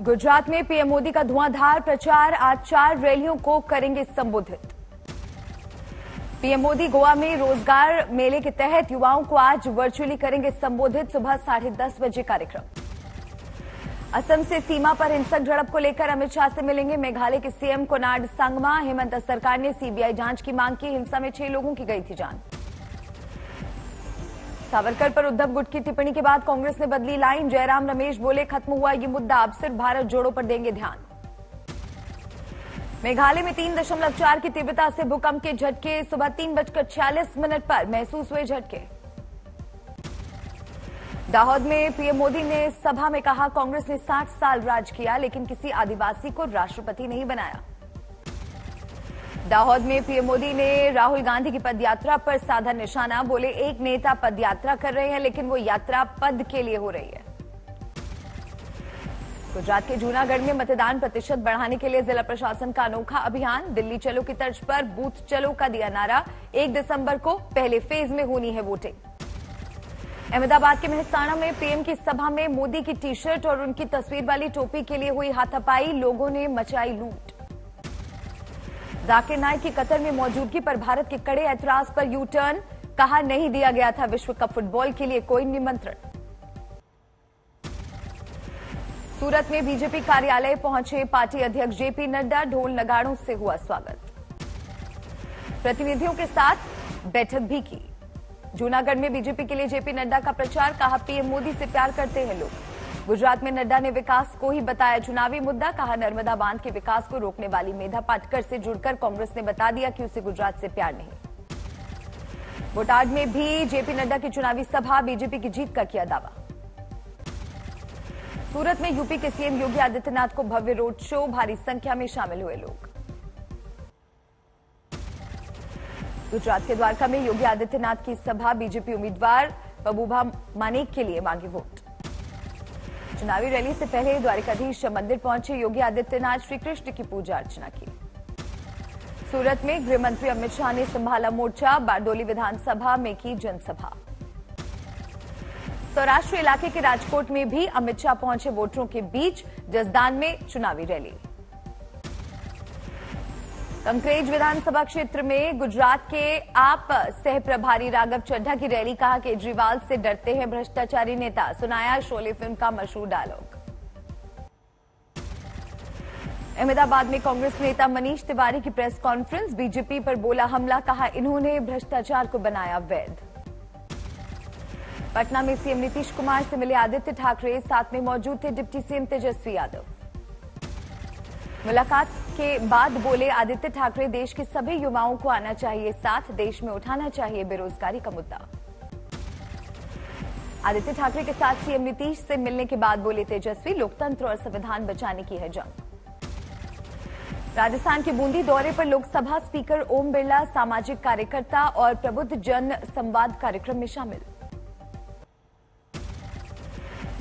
गुजरात में पीएम मोदी का धुआंधार प्रचार, आज 4 रैलियों को करेंगे संबोधित। पीएम मोदी गोवा में रोजगार मेले के तहत युवाओं को आज वर्चुअली करेंगे संबोधित, सुबह 10:30 बजे कार्यक्रम। असम से सीमा पर हिंसक झड़प को लेकर अमित शाह से मिलेंगे मेघालय के सीएम कोनार्ड संगमा। हेमंत सरकार ने सीबीआई जांच की मांग की, हिंसा में 6 लोगों की गई थी जान। सावरकर पर उद्धव गुट की टिप्पणी के बाद कांग्रेस ने बदली लाइन, जयराम रमेश बोले खत्म हुआ ये मुद्दा, अब सिर्फ भारत जोड़ो पर देंगे ध्यान। मेघालय में 3.4 की तीव्रता से भूकंप के झटके, सुबह 3:46 पर महसूस हुए झटके। दाहोद में पीएम मोदी ने सभा में कहा, कांग्रेस ने 60 साल राज किया लेकिन किसी आदिवासी को राष्ट्रपति नहीं बनाया। दाहोद में पीएम मोदी ने राहुल गांधी की पदयात्रा पर साधा निशाना, बोले एक नेता पदयात्रा कर रहे हैं लेकिन वो यात्रा पद के लिए हो रही है। गुजरात के जूनागढ़ में मतदान प्रतिशत बढ़ाने के लिए जिला प्रशासन का अनोखा अभियान, दिल्ली चलो की तर्ज पर बूथ चलो का दिया नारा, 1 दिसंबर को पहले फेज में होनी है वोटिंग। अहमदाबाद के मेहसाणा में पीएम की सभा में मोदी की टी शर्ट और उनकी तस्वीर वाली टोपी के लिए हुई हाथापाई, लोगों ने मचाई लूट। जाकिर नाइक की कतर में मौजूदगी पर भारत के कड़े ऐतराज पर यू टर्न, कहा नहीं दिया गया था विश्व कप फुटबॉल के लिए कोई निमंत्रण। सूरत में बीजेपी कार्यालय पहुंचे पार्टी अध्यक्ष जेपी नड्डा, ढोल नगाड़ों से हुआ स्वागत। प्रतिनिधियों के साथ बैठक भी की। जूनागढ़ में बीजेपी के लिए जेपी नड्डा का प्रचार, कहा पीएम मोदी से प्यार करते हैं लोग। गुजरात में नड्डा ने विकास को ही बताया चुनावी मुद्दा, कहा नर्मदा बांध के विकास को रोकने वाली मेधा पाटकर से जुड़कर कांग्रेस ने बता दिया कि उसे गुजरात से प्यार नहीं। बोटाड में भी जेपी नड्डा की चुनावी सभा, बीजेपी की जीत का किया दावा। सूरत में यूपी के सीएम योगी आदित्यनाथ को भव्य रोड शो, भारी संख्या में शामिल हुए लोग। गुजरात के द्वारका में योगी आदित्यनाथ की सभा, बीजेपी उम्मीदवार महबूबा मानेक के लिए मांगी वोट। चुनावी रैली से पहले द्वारकाधीश मंदिर पहुंचे योगी आदित्यनाथ, श्री कृष्ण की पूजा अर्चना की। सूरत में गृह मंत्री अमित शाह ने संभाला मोर्चा, बारडोली विधानसभा में की जनसभा। सौराष्ट्र इलाके के राजकोट में भी अमित शाह पहुंचे वोटरों के बीच, जसदान में चुनावी रैली। कंकरेज विधानसभा क्षेत्र में गुजरात के आप सह प्रभारी राघव चड्ढा की रैली, कहा केजरीवाल से डरते हैं भ्रष्टाचारी नेता, सुनाया शोले फिल्म का मशहूर डायलॉग। अहमदाबाद में कांग्रेस नेता मनीष तिवारी की प्रेस कॉन्फ्रेंस, बीजेपी पर बोला हमला, कहा इन्होंने भ्रष्टाचार को बनाया वैध। पटना में सीएम नीतीश कुमार से मिले आदित्य ठाकरे, साथ में मौजूद थे डिप्टी सीएम तेजस्वी यादव। मुलाकात के बाद बोले आदित्य ठाकरे, देश के सभी युवाओं को आना चाहिए साथ, देश में उठाना चाहिए बेरोजगारी का मुद्दा। आदित्य ठाकरे के साथ सीएम नीतीश से मिलने के बाद बोले तेजस्वी, लोकतंत्र और संविधान बचाने की है जंग। राजस्थान के बूंदी दौरे पर लोकसभा स्पीकर ओम बिरला, सामाजिक कार्यकर्ता और प्रबुद्ध जन संवाद कार्यक्रम में शामिल।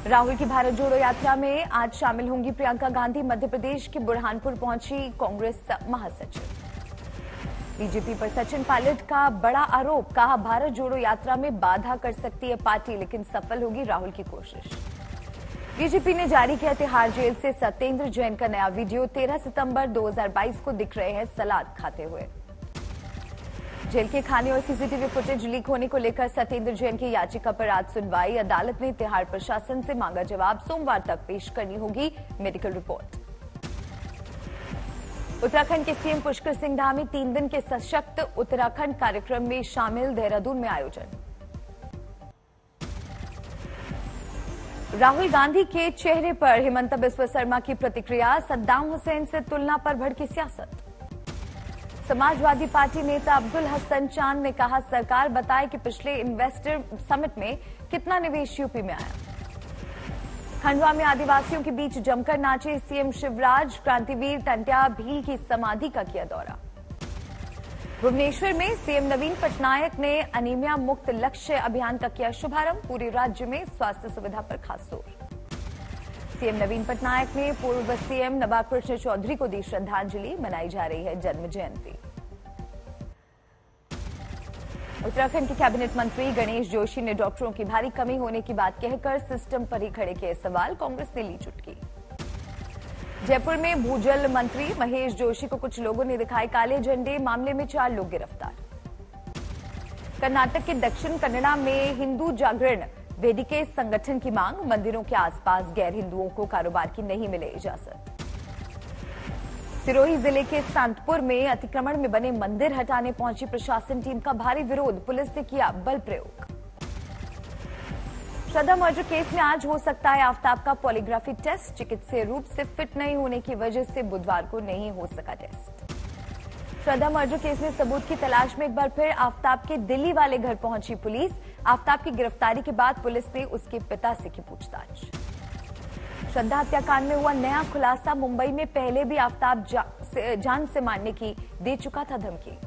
राहुल की भारत जोड़ो यात्रा में आज शामिल होंगी प्रियंका गांधी, मध्य प्रदेश के बुरहानपुर पहुंची कांग्रेस महासचिव। बीजेपी पर सचिन पायलट का बड़ा आरोप, कहा भारत जोड़ो यात्रा में बाधा कर सकती है पार्टी, लेकिन सफल होगी राहुल की कोशिश। बीजेपी ने जारी किया तिहाड़ जेल से सत्येंद्र जैन का नया वीडियो, 13 सितंबर 2022 को दिख रहे हैं सलाद खाते हुए। जेल के खाने और सीसीटीवी फुटेज लीक होने को लेकर सत्येंद्र जैन की याचिका पर आज सुनवाई, अदालत ने तिहाड़ प्रशासन से मांगा जवाब, सोमवार तक पेश करनी होगी मेडिकल रिपोर्ट। उत्तराखंड के सीएम पुष्कर सिंह धामी 3 दिन के सशक्त उत्तराखंड कार्यक्रम में शामिल, देहरादून में आयोजन। राहुल गांधी के चेहरे पर हेमंत बिस्वा शर्मा की प्रतिक्रिया, सद्दाम हुसैन से तुलना पर भड़की सियासत। समाजवादी पार्टी नेता अब्दुल हसन चांद ने कहा, सरकार बताए कि पिछले इन्वेस्टर समिट में कितना निवेश यूपी में आया। खंडवा में आदिवासियों के बीच जमकर नाचे सीएम शिवराज, क्रांतिवीर टंट्या भील की समाधि का किया दौरा। भुवनेश्वर में सीएम नवीन पटनायक ने अनीमिया मुक्त लक्ष्य अभियान का किया शुभारंभ, पूरे राज्य में स्वास्थ्य सुविधा पर खास जोर। सीएम नवीन पटनायक ने पूर्व सीएम नवाब कृष्ण चौधरी को दी श्रद्धांजलि, मनाई जा रही है जन्म जयंती। उत्तराखंड के कैबिनेट मंत्री गणेश जोशी ने डॉक्टरों की भारी कमी होने की बात कहकर सिस्टम पर ही खड़े किए सवाल, कांग्रेस ने ली चुटकी। जयपुर में भूजल मंत्री महेश जोशी को कुछ लोगों ने दिखाए काले झंडे, मामले में 4 लोग गिरफ्तार। कर्नाटक के दक्षिण कन्नड़ा में हिंदू जागरण वेदिके संगठन की मांग, मंदिरों के आसपास गैर हिंदुओं को कारोबार की नहीं मिले इजाजत। सिरोही जिले के सांतपुर में अतिक्रमण में बने मंदिर हटाने पहुंची प्रशासन टीम का भारी विरोध, पुलिस ने किया बल प्रयोग। श्रद्धा मर्डर केस में आज हो सकता है आफ्ताब का पॉलीग्राफी टेस्ट, चिकित्सीय रूप से फिट नहीं होने की वजह से बुधवार को नहीं हो सका टेस्ट। श्रद्धा मर्डर केस में सबूत की तलाश में एक बार फिर आफ्ताब के दिल्ली वाले घर पहुंची पुलिस। आफ्ताब की गिरफ्तारी के बाद पुलिस ने उसके पिता से की पूछताछ। श्रद्धा हत्याकांड में हुआ नया खुलासा, मुंबई में पहले भी आफ्ताब जान से मारने की दे चुका था धमकी।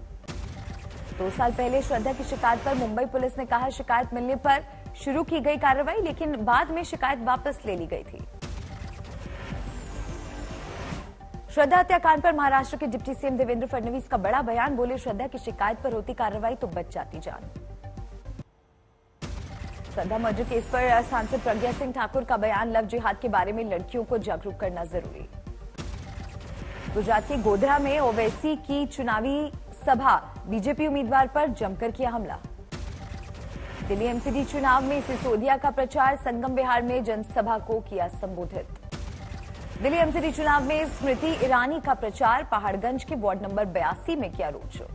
2 साल पहले श्रद्धा की शिकायत पर मुंबई पुलिस ने कहा शिकायत मिलने पर शुरू की गई कार्रवाई, लेकिन बाद में शिकायत वापस ले ली गई थी। श्रद्धा हत्याकांड पर महाराष्ट्र के डिप्टी सीएम देवेंद्र फडणवीस का बड़ा बयान, बोले श्रद्धा की शिकायत पर होती कार्रवाई तो बच जाती जान। श्रद्धा मर्डर केस पर सांसद प्रज्ञा सिंह ठाकुर का बयान, लव जिहाद के बारे में लड़कियों को जागरूक करना जरूरी। गुजरात के गोधरा में ओवैसी की चुनावी सभा, बीजेपी उम्मीदवार पर जमकर किया हमला। दिल्ली एमसीडी चुनाव में सिसोदिया का प्रचार, संगम विहार में जनसभा को किया संबोधित। दिल्ली एमसीडी चुनाव में स्मृति ईरानी का प्रचार, पहाड़गंज के वार्ड नंबर 82 में किया रोड शो।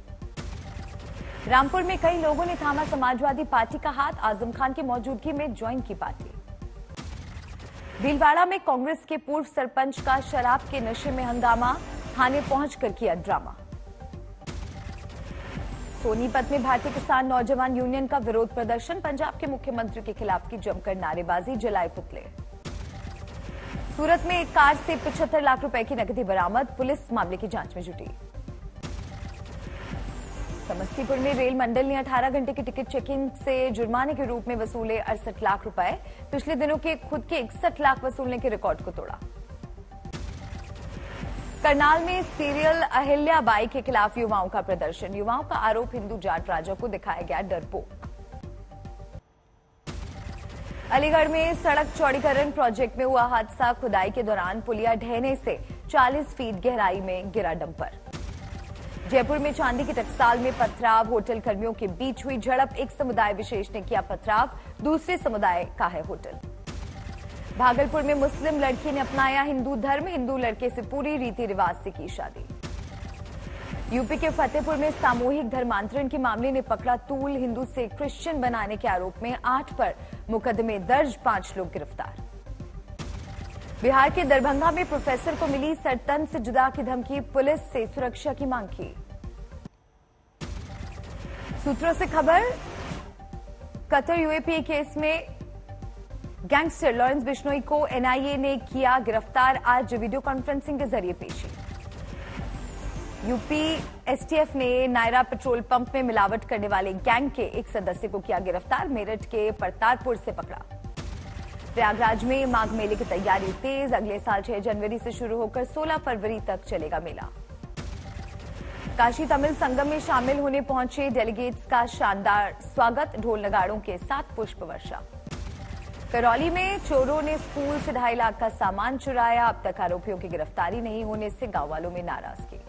रामपुर में कई लोगों ने थामा समाजवादी पार्टी का हाथ, आजम खान की मौजूदगी में ज्वाइन की पार्टी। भीलवाड़ा में कांग्रेस के पूर्व सरपंच का शराब के नशे में हंगामा, थाने पहुंचकर किया ड्रामा। सोनीपत में भारतीय किसान नौजवान यूनियन का विरोध प्रदर्शन, पंजाब के मुख्यमंत्री के खिलाफ की जमकर नारेबाजी, जलाए पुतले। सूरत में एक कार से 75 लाख रुपए की नकदी बरामद, पुलिस मामले की जांच में जुटी। समस्तीपुर में रेल मंडल ने 18 घंटे की टिकट चेकिंग से जुर्माने के रूप में वसूले 68 लाख रुपए, पिछले दिनों के खुद के 61 लाख वसूलने के रिकॉर्ड को तोड़ा। करनाल में सीरियल अहिल्याबाई के खिलाफ युवाओं का प्रदर्शन, युवाओं का आरोप हिंदू जाट राजा को दिखाया गया डरपोक। अलीगढ़ में सड़क चौड़ीकरण प्रोजेक्ट में हुआ हादसा, खुदाई के दौरान पुलिया ढहने से 40 फीट गहराई में गिरा डंपर। जयपुर में चांदी के टकसाल में पथराव, होटल कर्मियों के बीच हुई झड़प, एक समुदाय विशेष ने किया पथराव, दूसरे समुदाय का है होटल। भागलपुर में मुस्लिम लड़की ने अपनाया हिंदू धर्म, हिंदू लड़के से पूरी रीति रिवाज से की शादी। यूपी के फतेहपुर में सामूहिक धर्मांतरण के मामले ने पकड़ा तूल, हिंदू से क्रिश्चियन बनाने के आरोप में 8 पर मुकदमे दर्ज, 5 लोग गिरफ्तार। बिहार के दरभंगा में प्रोफेसर को मिली सरतन से जुदा की धमकी, पुलिस से सुरक्षा की मांग की। सूत्रों से खबर, कतर यूएपीए केस में गैंगस्टर लॉरेंस बिश्नोई को एनआईए ने किया गिरफ्तार, आज वीडियो कॉन्फ्रेंसिंग के जरिए पेशी। यूपी एसटीएफ ने नायरा पेट्रोल पंप में मिलावट करने वाले गैंग के एक सदस्य को किया गिरफ्तार, मेरठ के परतारपुर से पकड़ा। प्रयागराज में माघ मेले की तैयारी तेज, अगले साल 6 जनवरी से शुरू होकर 16 फरवरी तक चलेगा मेला। काशी तमिल संगम में शामिल होने पहुंचे डेलीगेट्स का शानदार स्वागत, ढोल नगाड़ों के साथ पुष्प वर्षा। करौली में चोरों ने स्कूल से 2.5 लाख का सामान चुराया, अब तक आरोपियों की गिरफ्तारी नहीं होने से गांव वालों में नाराजगी।